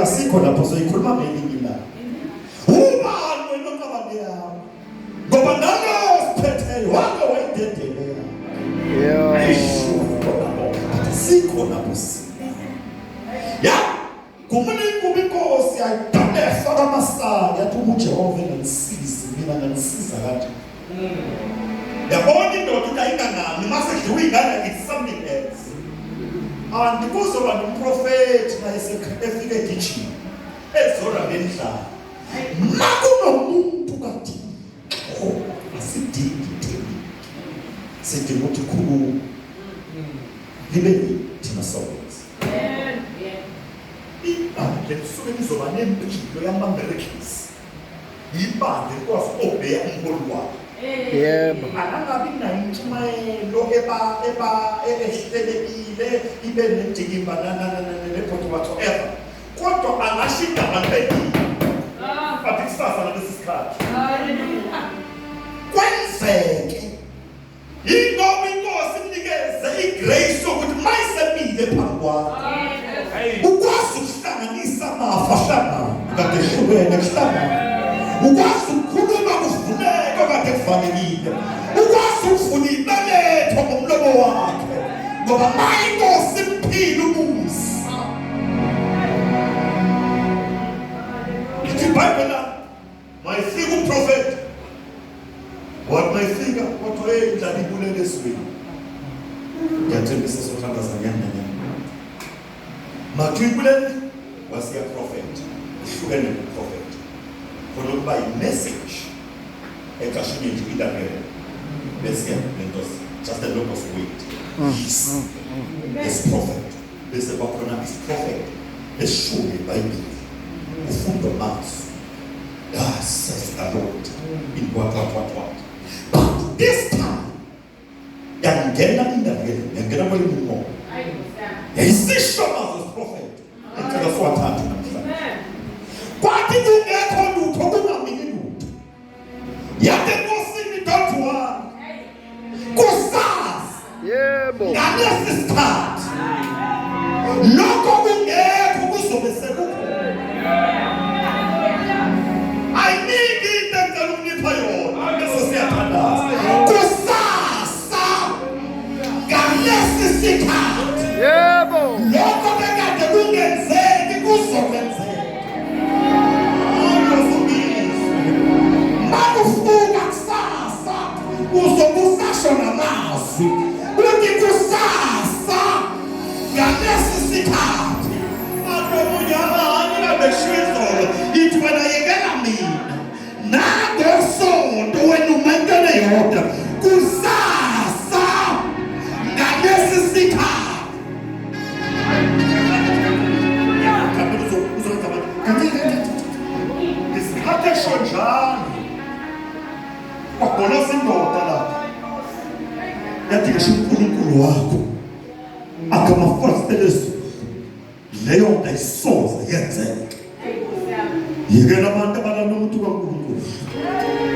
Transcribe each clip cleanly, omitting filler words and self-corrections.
asikho lapho soyikhuluma ngelinye la. Ubani wena oqabane yakho? Ngoba nalo siphetheyo wake wayidedele yakho. Asikho lapho sina. Ya, kumele kube inkosi ayidalesa kamasaka yathi uJehova engisizile mina ngisiza kanti. Yabona indoda ayinganami mase kudliwa ingane it's something else. And kuzoba nomprofeti efike egijima ezora lendlala makunomuntu kathi asidingi sidinga ukuthi khulu libe thina sonke lesuke lizoba nempilo yamamberekisi ibande kwazi obeya umholi wakhe. Yebo. Angabi nayo intshumayelo ehlelekile ibe nedikimba nephoto whatsoever. Kodwa angashinda abantweni. But kusasa ngalesi sikhathi. Kwenzeke. Ingoba inkosi inikeze igrace yokuthi mayisemile phambi kwakho. Ukwazi ukuhlanganisa amafa hlangana kade hlukene kuhlangana. Ukwazi ukukhuluma kuvuleka kade kufanelekile. Ukwazi ukufuna ibeletho ngomlomo wakhe. Ngoba mayinkosi impilo umusa. Ithi iBhayibheli mayifika umprofeti. What mayifika kodwa indlela ibulele eswini. Ngiyathembisa sothandaza ngene. Matribuleni wasiya prophet. Ihlukene nomprofeti. For by message, a Kashmir to Idabere, just a look of weight. This prophet, this Bakona is prophet, is surely by me, from the mouth. God says the Lord in what. But this time, Yangena in the real, Yangena will more. Is this Shamas prophet? And tell us what happened. What did you get on to talk about me? Yet the person don't want. Cosas. Yeah, boy. Now let's start. Look over there. I need it that the only payon. Cosas. Let's start. Yeah, boy. Look over there. The woman said, the Gusoven said. Makufuka kusasa uzobusashona mazi uthi kusasa ngalesi sikhathi akomunyamani labeshizolo ithi wena yekela mina nangosonto wena umentele yodwa kusasa ngalesi sikhathi isikhathi shonjani wakona sindoda lapha yathi ngisho uNkulunkulu wakho akamafastelesi leyo nto ayisoza yenzeke yekela abantu abalala umuntu kaNkulunkulu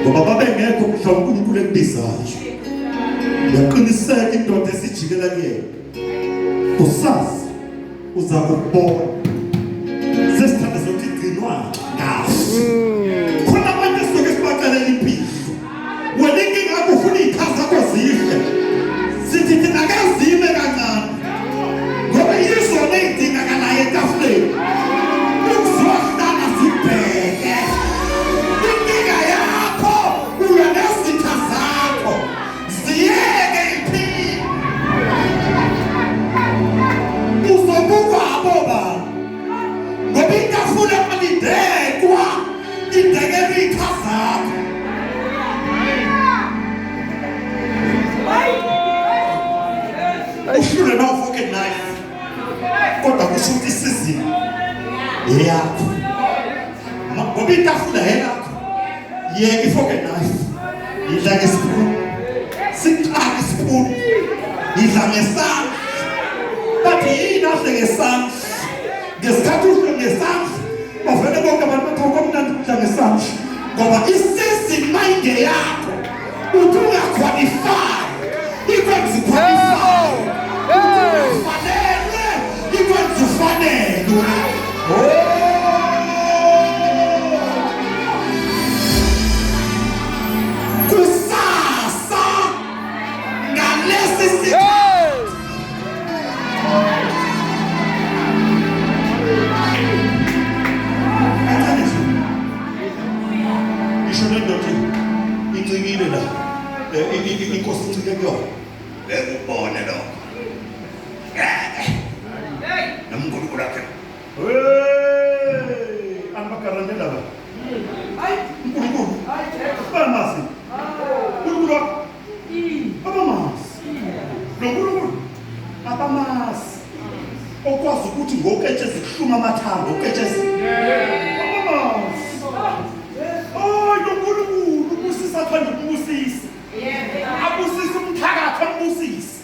ngoba babengekho mhla uNkulunkulu embizayo yaqiniseka indoda esijikela kuyena usazi uzakubona sesithanda zokuthi igcinwa kahle khona abantu esuke sibacalela impilo wena inkinga ufuna ikhaza kwazihle sithi thina akazime kancane ngoba yizona ezidingakalayo etafuleni ukuzohlala sibheke inkinga yakho uya nezitha zakho ziyeke impilo uzobukwa aboba ngoba itafula malidekwa idekela ikhaza yakho. Ushule na ufoke knife. Kodwa kushuthi isizini. Yakho. Ngoba itafula yakho. Yeke ifoke knife. Idla ngesipunu. Siqala isipunu. Idla ngesandla. Bathi yini adle ngesandla? Ngesikhathi udle ngesandla. Bavele bonke abantu bathomnandi udla ngesandla. Ngoba isizini mayinde yakho. Uthi ungaqualify. Ikwenza qualify. Fanele ikwenza ufanele. Oh inkosi icike kuyona bekubone lokho nomkhulu wakhe anbakarandela ba uNkulunkulu bamasi uNkulunkulu abamasi noNkulunkulu abamasi okwazi ukuthi ngoketshezi kuhluma amathambo oketshezi abamasi noNkulunkulu ubusisa athanda ukubusisa abusisa umthakatho ambusisa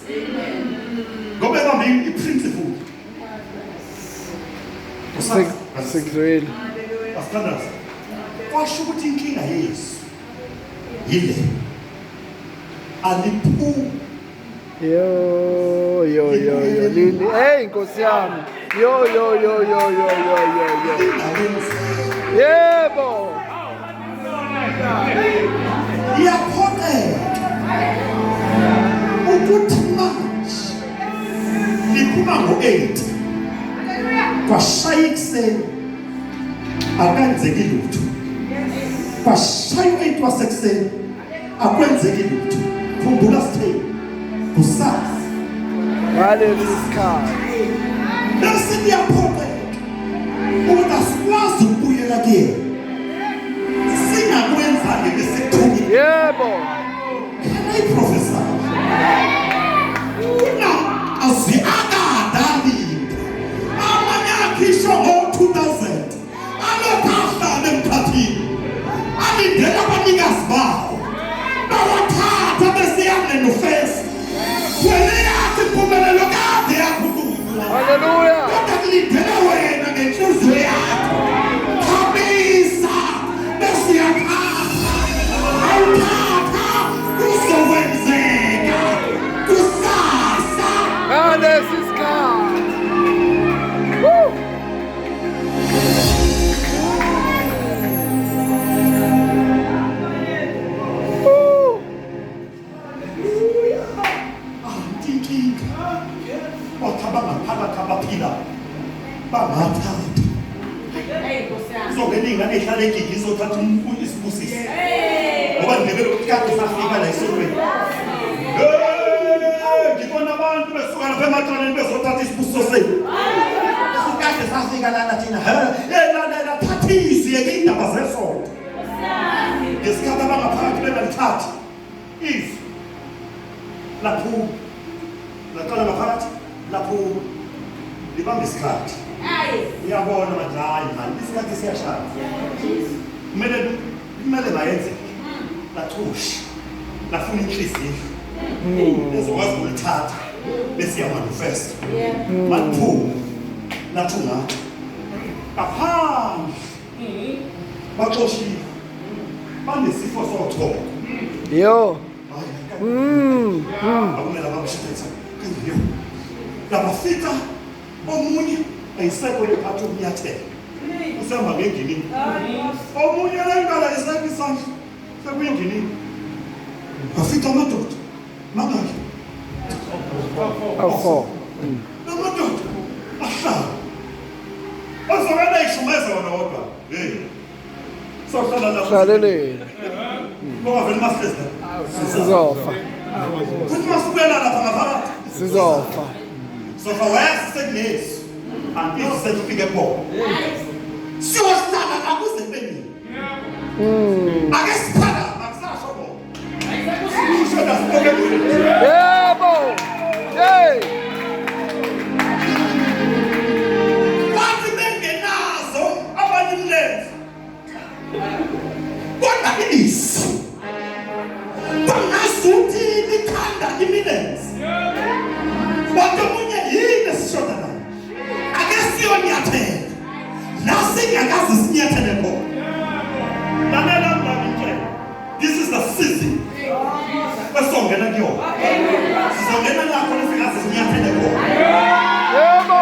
ngoba ebambe iprinciple Seksuell. Asithandaza kwasho ukuthi inkinga yesu yile aliphumi Yo. Lili. Hey, Nkosi yami. Yo. Yebo. iyaphoqeka ukuthi manje liphuma ngo-8 kwashaya ekuseni akwenzeki lutho kwashaya u-8 wasekuseni akwenzeki lutho khumbula sitheni kusasa Ngalesi sikhathi. bese liyaphoqeka ukuthi asikwazi ukubuyela kuyena singakwenzanga besekuthukile Yebo. Can I prophesy? Una aziakadali amanyakisho ngo-2000 alokahlala emkhathini alindela abanikazi bawo bawathatha besiyane nofesi kweleyathi impumelelo kade yakhulunywa Hallelujah. kodwa kulindele wena ngenhliziyo yakho khabisa besiyakhatha awuthatha kuzokwenzeka kusasa Ngalesi sikhathi. Woo. inkinga bathi abangaphakathi abaphila bangathatha uzongena ingane ehlala egigi izothatha isibusisi ngoba ndibele ukuthi kade safika la esonweni ngibona abantu besuka lapha ematshaneni bezothatha isibusiso senu kade safika lana thina lalela thathisi yeke indaba zesonto ngesikhathi abangaphakathi bengalithathi izwi laphuma laqala ngaphakathi laphuma libamba isikhathi uyabona manje hayi mani isikhathi siyashaya kumele bayenze lathusha lafuna inhliziyo ezokwazi ukulithatha bese yamanifesta maliphuma lathungathi ngaphandle baxoshiwe banesifo sothoko Yo. akumele babashithetha kanjalo labafika omunye ayisekho lephatha ukunyathela usihamba ngenginini omunye lengala isakho isandla sekuyinginini bafika amadoda mangaki Awufo. amadoda ahlala ozokela ishumeza wona wodwa sohlala lapho Hlaleleni. ngoba vele masifeza Sizofa. futhi masibuyela lapha ngaphakathi Sizofa. sofa wayazi sekunesu antithi sekufike pho siyohlala nakuze benini ake siphala akusasho bo usho nasibokele Yebo. Hey. wathi bengenazo abanye imlenze kodwa ilisi bangasuthi likhanda imilenze kodwa omunye yini esishoda nayo ake siyonyathela nasingakazi sinyathele khona lalela mngani nje this is the season esongena kuyona sizongena lapho lesikazi sinyathele khona Yebo.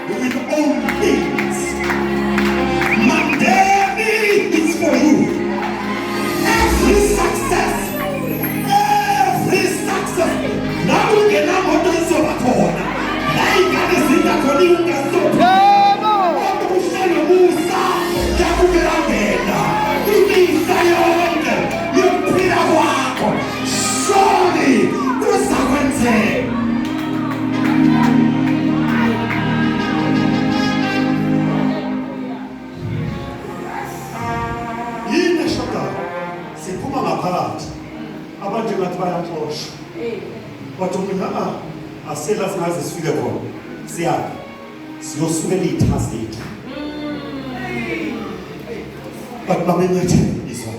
we will own things Mandemi is for you every success nakungena moto izoba khona la ingane zingakhona ungazoba Yebo. uhlelo musa yakubelangena imisa yonke yokuphila kwakho ngathi bayaxosha. Kodwa mina asela singaze sifike khona. Siyaphi? Siyosukela izitha zethu. But babenyathela izwa.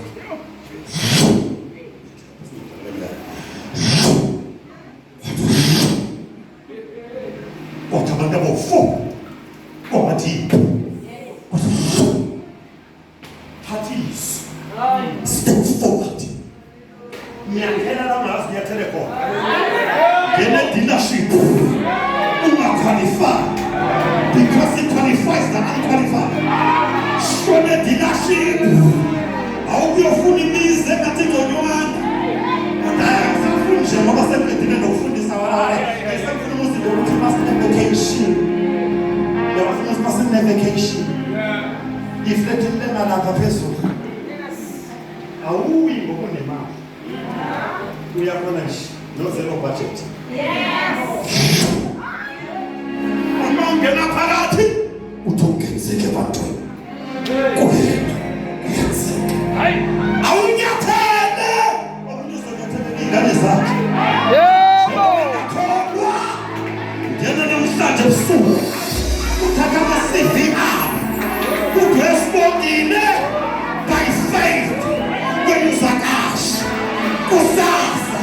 Kodwa abantu abofo. Komathi. Parties. Step forward. Ngiyakhela la ngazi ngiyathele khona. Ngene dealership. Qualify because it qualifies the unqualified. Show the dealership. I'll be a fully means that I think on your hand. And I am some function. Mama said, I didn't know for this hour. I said, for most of the routine must have vacation. There was must have vacation. If let them allow a person. How we go on the mouth? We are going to no zero budget. Yes. Ngena phakathi uthongenzeke abantu kuyena kuyenzeka awunyathele awunyathele ingane zakhe yebo ngakholwa ngena namhlanje ebusuku uthatha ama-CV udwesibongile by faith kwenuzakasha kusasa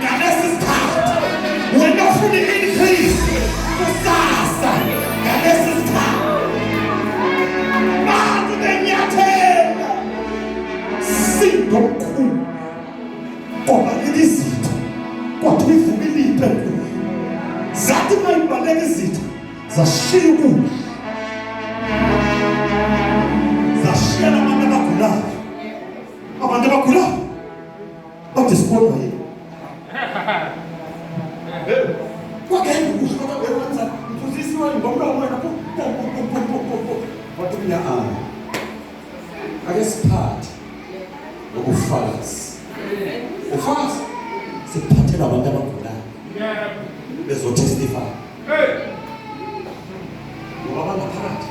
ngalesi sikhathi wena ufuna i-increase kusasa ngalesi sikhathi bantu benyathela sindokhulu ngoba lelizitha kodwa ivumile iy'mpendulo zathi uma ibaleka izitha zashiya ukudla zashiya nabantu abagulayo bathi sikolwa yini kwakhenga ukudla kodwa wewenza mphuzisiwe ngomlomo wena wathi mina ake siphathe ngobufakazi ufakazi siphathela abantu abagulayo bezotestify ngoba bangaphakathi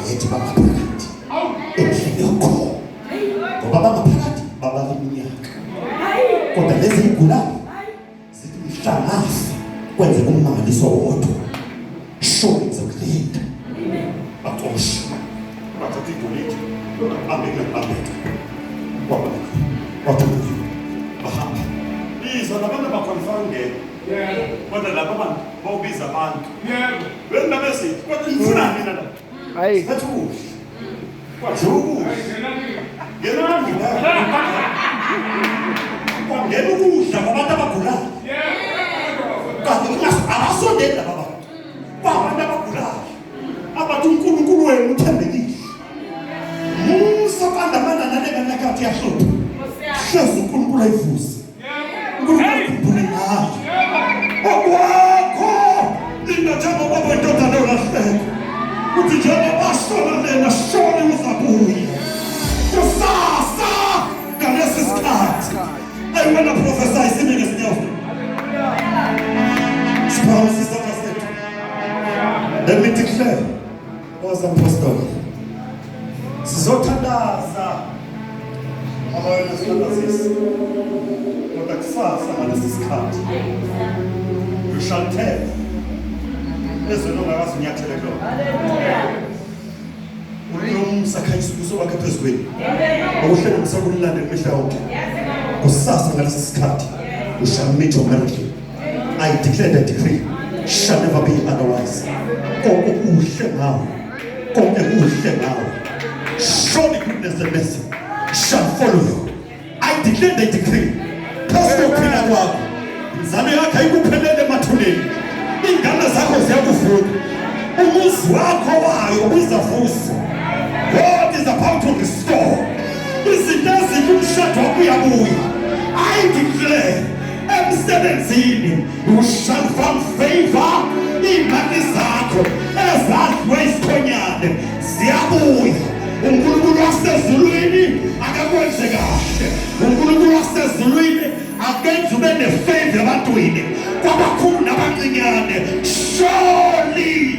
ayethi bangaphakathi endlini yokhona ngoba bangaphakathi babala iminyaka kodwa lezi y'gulayo zithi mhlanafa kwenzeka ummangaliso wodwa shoni zokulinda baxosha bathatha igolide bambeka wathumuka bahamba izwa labantu abakhwalifaya ungena kodwa lapho abantu bawubiza abantu wena besithi kodwa ngifuna mina la hayi sethu kuhle kwajuku ngenani la kwangena ukudla kwabantu abagulayo kanti abasondeli laba bantu kwabantu abagulayo abathi uNkulunkulu wenu uthembekile musa kandamana nalenganakhati yahlupha hlezi uNkulunkulu ayivuze uNkulunkulu nayo okwakho linda njengoba bendoda leyo lahleka uthi njengoba shona lena shoni uzabuya kusasa ngalesi sikhathi I want to prophesy singing as well. Let me declare was apostolic. Sizothandaza abawena sithandazisa kodwa kusasa ngalesi sikhathi you shall tell ezweni ongakazi unyathele kulona unomsakhayisa ubuso bakhe phezu kwenu okuhlanganisa kumlando imihla yonke kusasa ngalesi sikhathi you shall meet your miracle. I declare the decree shall never be otherwise. Konke kuhle ngawe surely goodness and mercy shall follow you. I declare the decree phezu kokuphila kwakho inzalo yakho ayikuphelele emathuneni ingane zakho ziyakuvuna umuzi wakho wayo uzavusa. God is about to restore izinto ezinhle umshado wakho uyabuya. I declare emsebenzini you shall find favor. Imali zakho ezadliwe isikhonyane ziyabuya. uNkulunkulu wasezulwini akakwenze kahle. uNkulunkulu wasezulwini akenze ube nefavor ebantwini kwabakhulu nabancinyane. Surely